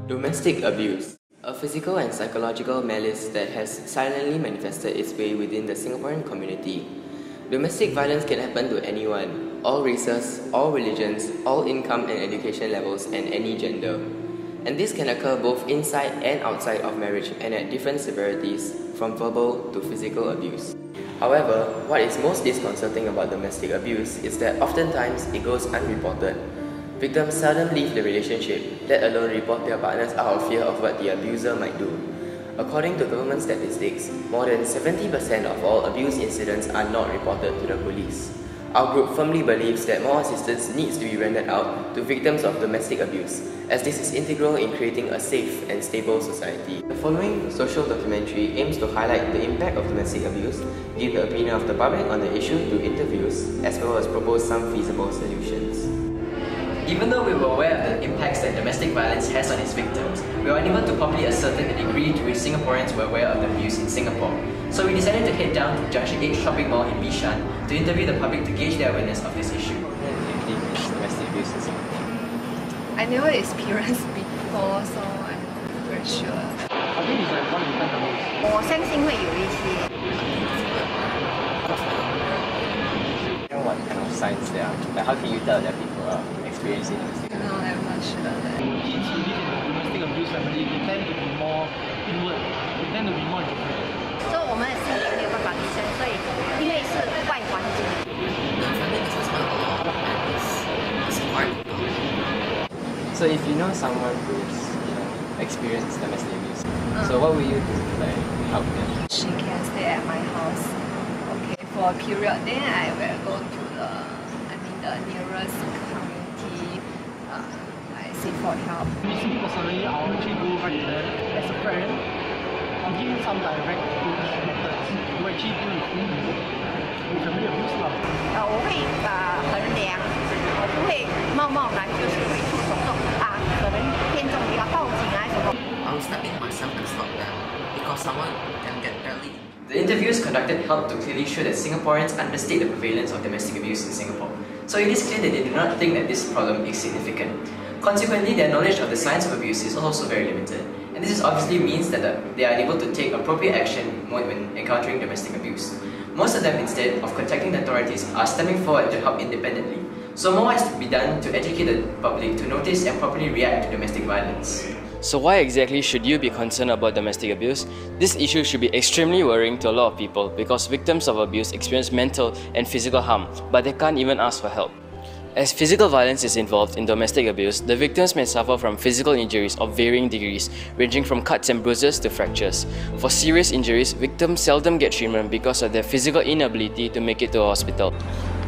Domestic abuse, a physical and psychological malice that has silently manifested its way within the Singaporean community. Domestic violence can happen to anyone, all races, all religions, all income and education levels, and any gender. And this can occur both inside and outside of marriage and at different severities, from verbal to physical abuse. However, what is most disconcerting about domestic abuse is that oftentimes it goes unreported. Victims seldom leave the relationship, let alone report their partners out of fear of what the abuser might do. According to government statistics, more than 70% of all abuse incidents are not reported to the police. Our group firmly believes that more assistance needs to be rendered out to victims of domestic abuse, as this is integral in creating a safe and stable society. The following social documentary aims to highlight the impact of domestic abuse, give the opinion of the public on the issue through interviews, as well as propose some feasible solutions. Even though we were aware of the impacts that domestic violence has on its victims, we were unable to properly ascertain the degree to which Singaporeans were aware of the abuse in Singapore. So we decided to head down to Junction 8 shopping mall in Bishan to interview the public to gauge their awareness of this issue. Domestic abuse in Singapore? I never experienced before, so I'm not very sure. I think it's like one in 10 the most. 我相信会有一些。 What kind of signs there are? Like how can you tell that people are experiencing domestic abuse? No, I'm not sure that. Kids who live in a domestic abuse family, they tend to be more inward. They tend to be more introverted. 所以我们的心理没有办法提升，所以因为是外环境。So if you know someone who's experienced domestic abuse, so what will you do to like help them? She can stay at my house. Okay, for a period, then I will go to the nearest community. I seek for help. Me personally, I will actually go right there as a friend. I'll give you some direct methods to actually deal with family abuse. 我会衡量，我不会贸贸然就是会去手动可能偏重于要报警啊什么。 I was stepping myself to stop them because someone can get badly. The interviews conducted helped to clearly show that Singaporeans understate the prevalence of domestic abuse in Singapore. So it is clear that they do not think that this problem is significant. Consequently, their knowledge of the science of abuse is also very limited. And this obviously means that they are unable to take appropriate action when encountering domestic abuse. Most of them, instead of contacting the authorities, are stepping forward to help independently. So more has to be done to educate the public to notice and properly react to domestic violence. So why exactly should you be concerned about domestic abuse? This issue should be extremely worrying to a lot of people because victims of abuse experience mental and physical harm, but they can't even ask for help. As physical violence is involved in domestic abuse, the victims may suffer from physical injuries of varying degrees, ranging from cuts and bruises to fractures. For serious injuries, victims seldom get treatment because of their physical inability to make it to a hospital.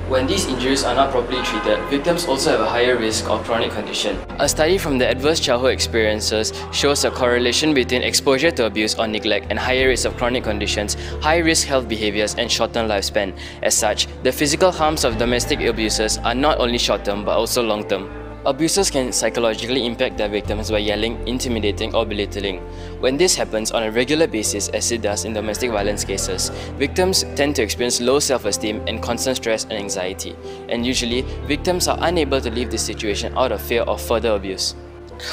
When these injuries are not properly treated, victims also have a higher risk of chronic condition. A study from the Adverse Childhood Experiences shows a correlation between exposure to abuse or neglect and higher risk of chronic conditions, high-risk health behaviors, and shortened lifespan. As such, the physical harms of domestic abusers are not only short-term but also long-term. Abusers can psychologically impact their victims by yelling, intimidating, or belittling. When this happens on a regular basis, as it does in domestic violence cases, victims tend to experience low self-esteem and constant stress and anxiety. And usually, victims are unable to leave this situation out of fear of further abuse,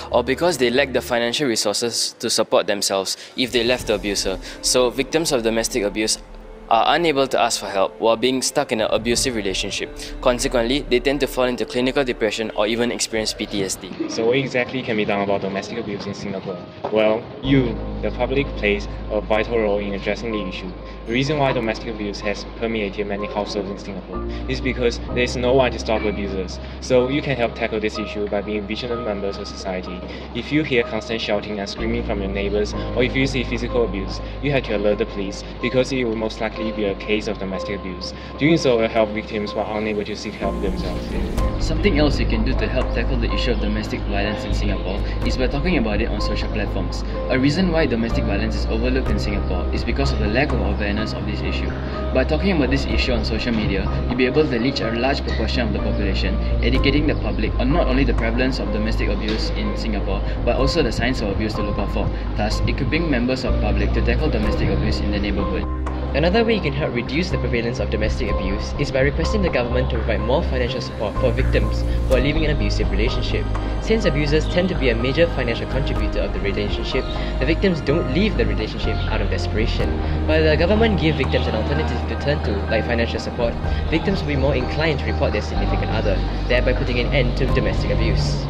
or because they lack the financial resources to support themselves if they left the abuser. So, victims of domestic abuse are unable to ask for help while being stuck in an abusive relationship. Consequently, they tend to fall into clinical depression or even experience PTSD. So what exactly can be done about domestic abuse in Singapore? Well, you, the public, plays a vital role in addressing the issue. The reason why domestic abuse has permeated many households in Singapore is because there is no one to stop abusers. So you can help tackle this issue by being vigilant members of society. If you hear constant shouting and screaming from your neighbors, or if you see physical abuse, you have to alert the police because it will most likely likely be a case of domestic abuse. Doing so will help victims who are unable to seek help themselves. Something else you can do to help tackle the issue of domestic violence in Singapore is by talking about it on social platforms. A reason why domestic violence is overlooked in Singapore is because of the lack of awareness of this issue. By talking about this issue on social media, you'll be able to reach a large proportion of the population, educating the public on not only the prevalence of domestic abuse in Singapore, but also the signs of abuse to look out for, thus equipping members of the public to tackle domestic abuse in the neighborhood. Another way you can help reduce the prevalence of domestic abuse is by requesting the government to provide more financial support for victims who are living in an abusive relationship. Since abusers tend to be a major financial contributor of the relationship, the victims don't leave the relationship out of desperation. While the government gives victims an alternative to turn to, like financial support, victims will be more inclined to report their significant other, thereby putting an end to domestic abuse.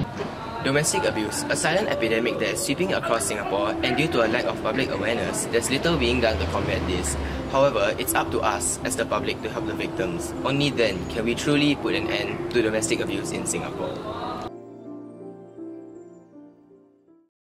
Domestic abuse, a silent epidemic that is sweeping across Singapore, and due to a lack of public awareness, there's little being done to combat this. However, it's up to us as the public to help the victims. Only then can we truly put an end to domestic abuse in Singapore.